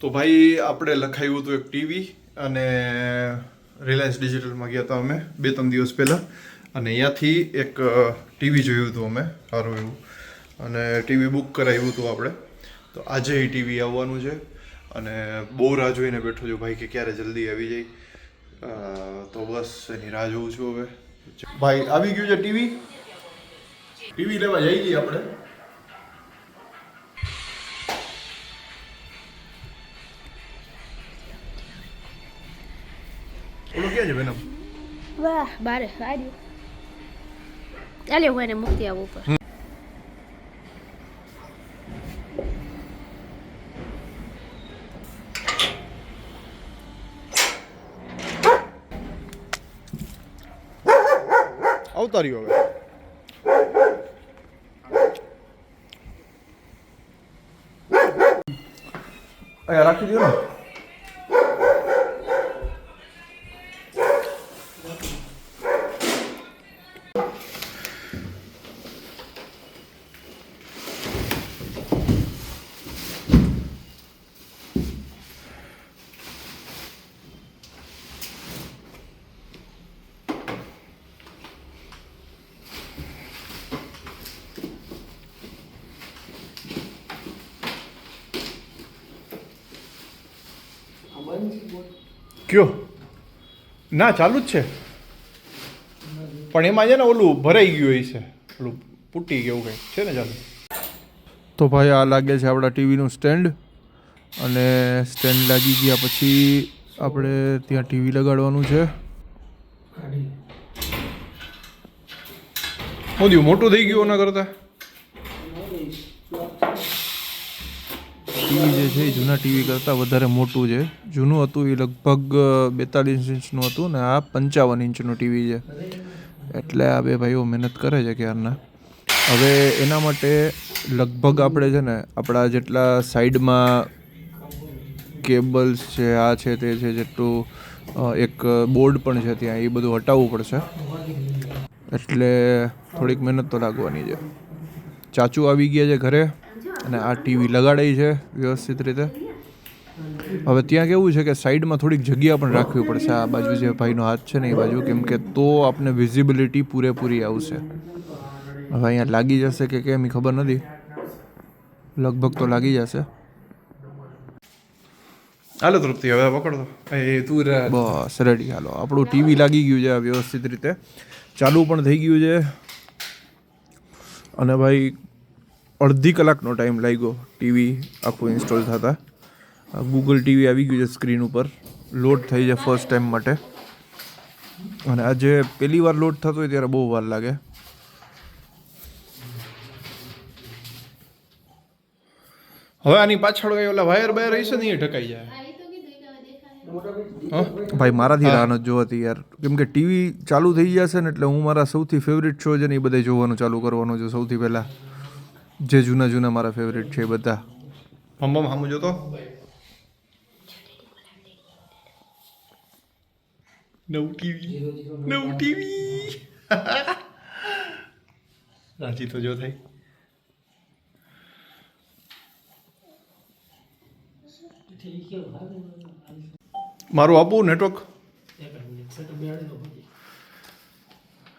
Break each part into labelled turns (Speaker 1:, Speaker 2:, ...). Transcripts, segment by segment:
Speaker 1: તો ભાઈ આપણે લખાયું હતું એક ટીવી અને રિલાયન્સ ડિજિટલમાં ગયા હતા અમે 2-3 દિવસ પહેલાં અને અહીંયાથી એક ટીવી જોયું હતું અમે સારું એવું અને ટીવી બુક કરાવ્યું હતું આપણે. તો આજે એ ટીવી આવવાનું છે અને બહુ રાહ જોઈને બેઠો છું ભાઈ કે ક્યારે જલ્દી આવી જાય. તો બસ એની રાહ જોઉં છું હવે. ભાઈ આવી ગયું છે ટીવી લેવા જઈ છીએ આપણે. ઓલું ક્યાં છે બેનમ?
Speaker 2: વાહ બારે આવ્યું. ચાલે હું એને મૂકતી આવું ઉપર.
Speaker 1: આવતા રહ્યો હવે. અહીંયા રાખી દો ને. કયો ના ચાલુ જ છે પણ એમાં છે ને ઓલું ભરાઈ ગયું હોય છે, ઓલું પૂટી ગયું કંઈ છે ને ચાલુ. તો ભાઈ આ લાગે છે આપણા ટીવીનું સ્ટેન્ડ અને સ્ટેન્ડ લાગી ગયા પછી આપણે ત્યાં ટીવી લગાડવાનું છે. મોદી મોટું થઈ ગયું એના કરતાં. ટીવી જે છે એ જૂના ટીવી કરતાં વધારે મોટું છે. જૂનું હતું એ લગભગ 42 ઇંચનું હતું ને આ 55 ઇંચનું ટીવી છે. એટલે આ બે ભાઈઓ મહેનત કરે છે ક્યારના. હવે એના માટે લગભગ આપણે છે ને આપણા જેટલા સાઈડમાં કેબલ્સ છે, આ છે તે છે, જેટલું એક બોર્ડ પણ છે ત્યાં, એ બધું હટાવવું પડશે. એટલે થોડીક મહેનત તો લાગવાની છે. ચાચુ આવી ગયા છે ઘરે અને આ ટીવી લગાડાઈ છે વ્યવસ્થિત રીતે. હવે ત્યાં કેવું છે કે સાઈડમાં થોડીક જગ્યા પણ રાખવી પડશે આ બાજુ જે ભાઈનો હાથ છે ને એ બાજુ, કેમ કે તો આપને વિઝિબિલિટી પૂરેપૂરી આવશે. હવે અહીંયા લાગી જશે કે કેમ એ ખબર નથી, લગભગ તો લાગી જશે. હાલો તૃપ્તિ હવે પકડતો એ તું બસ રેડી. હાલો આપણું ટીવી લાગી ગયું છે વ્યવસ્થિત રીતે, ચાલુ પણ થઈ ગયું છે અને ભાઈ અડધી કલાકનો ટાઈમ લાગ્યો ટીવી આખું ઇન્સ્ટોલ થતાં. ગૂગલ ટીવી આવી ગયું છે સ્ક્રીન ઉપર, લોડ થઈ છે ફર્સ્ટ ટાઈમ માટે. અને આજે પહેલી વાર લોડ થતો હોય ત્યારે બહુ વાર લાગે. હવે આની પાછળ કઈ ઓલા વાયર બાયર હશે ને એ ઢકાઈ જાય. ભાઈ મારાથી રાહ નથી જોવાતી યાર, કેમ કે ટીવી ચાલુ થઈ જશે ને એટલે હું મારા સૌથી ફેવરિટ શો છે ને એ બધા જોવાનું ચાલુ કરવાનું છું સૌથી પહેલાં. જે જૂના મારા ફેવરિટ છે એ બધા. હમ હામું જોતો નવું ટીવી રાજી તો જો થાય. મારું આપવું નેટવર્ક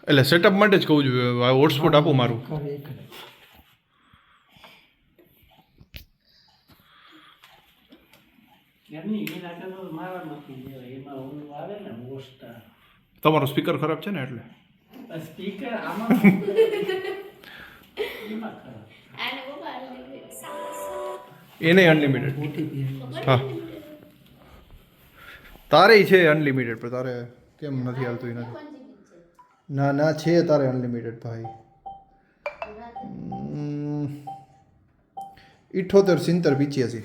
Speaker 1: એટલે સેટઅપ માટે જ કહું છું. હોટસ્પોટ આપું મારું. તમારો સ્પીકર ખરાબ છે ને એટલે એને અનલિમિટેડ. હા તારે છે અનલિમિટેડ, પણ તારે કેમ નથી હાલતું એ નથી. ના છે તારે અનલિમિટેડ ભાઈ. 78 70 85.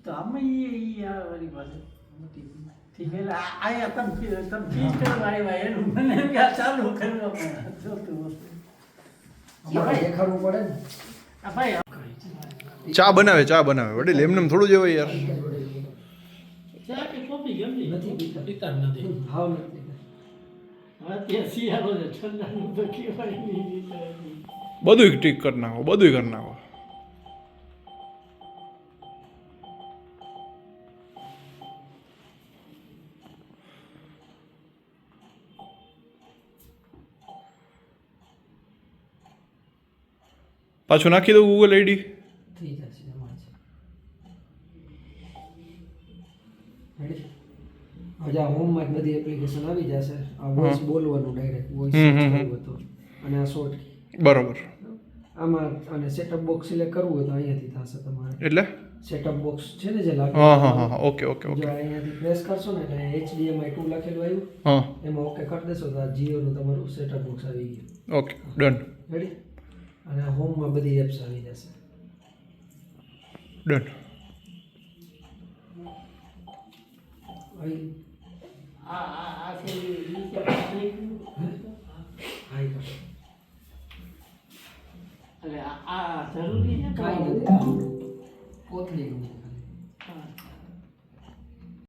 Speaker 3: તો આમાં એ આ વાળી પાસે ઠીક છે. આયા તમ ફીચર વાળી એનું મને કે ચાલુ કરવા પડે જોતું વસ્તુ દેખાડવું પડે ને. આ ભાઈ
Speaker 1: ચા બનાવે વડીલ, એમને થોડું જ હોય યાર.
Speaker 3: ચા કે કોફી ગમે નથી પીતા નથી. હાવ નથી. હા તે શિયાળો છે, ઠંડાનું તો કેવાય નહીં.
Speaker 1: બધું ઠીક કરી નાખો. પાછું નાખી દઉં ગૂગલ આઈડી.
Speaker 3: થઈ જશે એમાં છે. Ready? હવે આ હોમમાં જ બધી એપ્લિકેશન આવી જશે. આ વોઇસ બોલવાનું ડાયરેક્ટ વોઇસ કરવું હતું અને આ શોર્ટ
Speaker 1: બરોબર.
Speaker 3: આમાં અને સેટઅપ બોક્સ સિલેક્ટ કરવું હોય તો અહીંયાથી થશે તમારે.
Speaker 1: એટલે
Speaker 3: સેટઅપ બોક્સ છે ને જે લાગે
Speaker 1: હા હા હા હા ઓકે ઓકે ઓકે
Speaker 3: જો અહીંયાથી પ્રેસ કરશો ને એટલે HDMI 2 લખેલું આવ્યું
Speaker 1: હા
Speaker 3: એમાં ઓકે કરી દેશો તો આ જીઓનું તમારું સેટઅપ બોક્સ આવી ગયું.
Speaker 1: ઓકે ડન
Speaker 3: રેડી અને હોમમાં બધી એપ્સ આવી જશે.
Speaker 1: ડન.
Speaker 3: આવી આ છે ઈ કે આઈ કરો એટલે આ જરૂરી છે કાંઈ નથી કોથળી